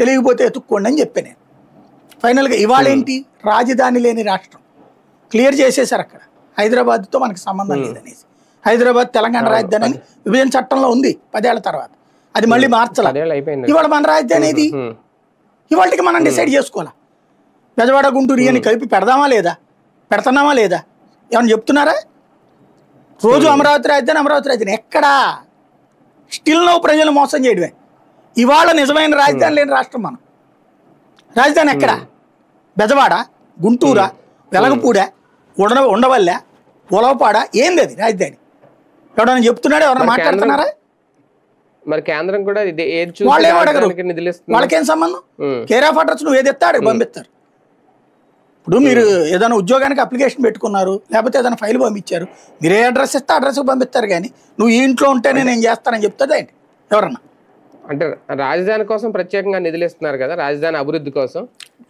తెలియకపోతే ఎత్తుక్కోండి అని చెప్పాను నేను. ఫైనల్గా ఇవాళ ఏంటి, రాజధాని లేని రాష్ట్రం క్లియర్ చేసేసారు అక్కడ. హైదరాబాద్తో మనకు సంబంధం లేదనేసి. హైదరాబాద్ తెలంగాణ రాజధాని అని విభజన చట్టంలో ఉంది 10 ఏళ్ల తర్వాత, అది మళ్ళీ మార్చాలి. ఇవాళ మన రాజధాని ఏది, ఇవాళకి మనం డిసైడ్ చేసుకోవాలా. బెజవాడ గుంటూరు అని కలిపి పెడదామా లేదా, పెడుతున్నామా లేదా, ఏమన్నా చెప్తున్నారా? రోజు అమరావతి రాజధాని ఎక్కడా, స్టిల్ నో ప్రజలు మోసం చేయడమే. ఇవాళ నిజమైన రాజధాని లేని రాష్ట్రం మనం. రాజధాని ఎక్కడా, బెజవాడ, గుంటూరా, వెలగపూడా, ఉండవల్లె, ఉలవపాడ, ఏంది అది రాజధాని? ఎవడన్నా చెప్తున్నాడా, ఎవరన్నా మాట్లాడుతున్నారా? మరి కేంద్రం కూడా వాళ్ళు ఏమడగరు, వాళ్ళకేం సంబంధం? కేర్ ఆఫ్ అడ్రస్ నువ్వు ఏది ఎత్తాడు పంపిస్తారు. ఇప్పుడు మీరు ఏదైనా ఉద్యోగానికి అప్లికేషన్ పెట్టుకున్నారు, లేకపోతే ఏదైనా ఫైల్ పంపించారు, మీరు ఏ అడ్రస్ ఇస్తే అడ్రస్కి పంపిస్తారు. కానీ నువ్వు ఈ ఇంట్లో ఉంటేనే నేను చేస్తానని చెప్తుంది ఏంటి ఎవరన్నా? అంటే రాజధాని కోసం ప్రత్యేకంగా నిధులు ఇస్తున్నారు కదా, రాజధాని అభివృద్ధి కోసం.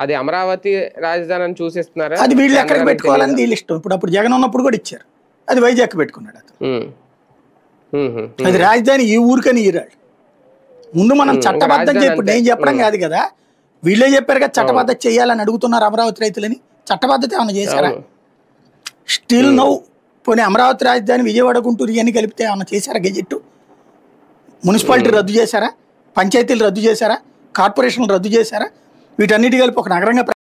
అది అమరావతి రాజధాని అని చూసిస్తున్నారా? అది వీళ్ళు ఎక్కడికి పెట్టుకోవాలని వీళ్ళు ఇష్టం. ఇప్పుడు జగన్ ఉన్నప్పుడు కూడా ఇచ్చారు, అది వైజాగ్ పెట్టుకున్నాడు అతను. అది రాజధాని ఈ ఊరికని ఈరాడు. ముందు మనం చట్టబద్ధం ఇప్పుడు నేను చెప్పడం కాదు కదా, వీళ్ళే చెప్పారు కదా చట్టబద్ధత చేయాలని అడుగుతున్నారు అమరావతి రైతులని. చట్టబద్ధత ఏమైనా చేశారా? Still now. పోనీ అమరావతి రాజధాని విజయవాడ గుంటూరు ఇవన్నీ కలిపితే ఏమైనా చేశారా? గెజెట్, మున్సిపాలిటీ రద్దు చేశారా? పంచాయతీలు రద్దు చేశారా? కార్పొరేషన్లు రద్దు చేశారా? వీటన్నిటి కలిపి ఒక నగరంగా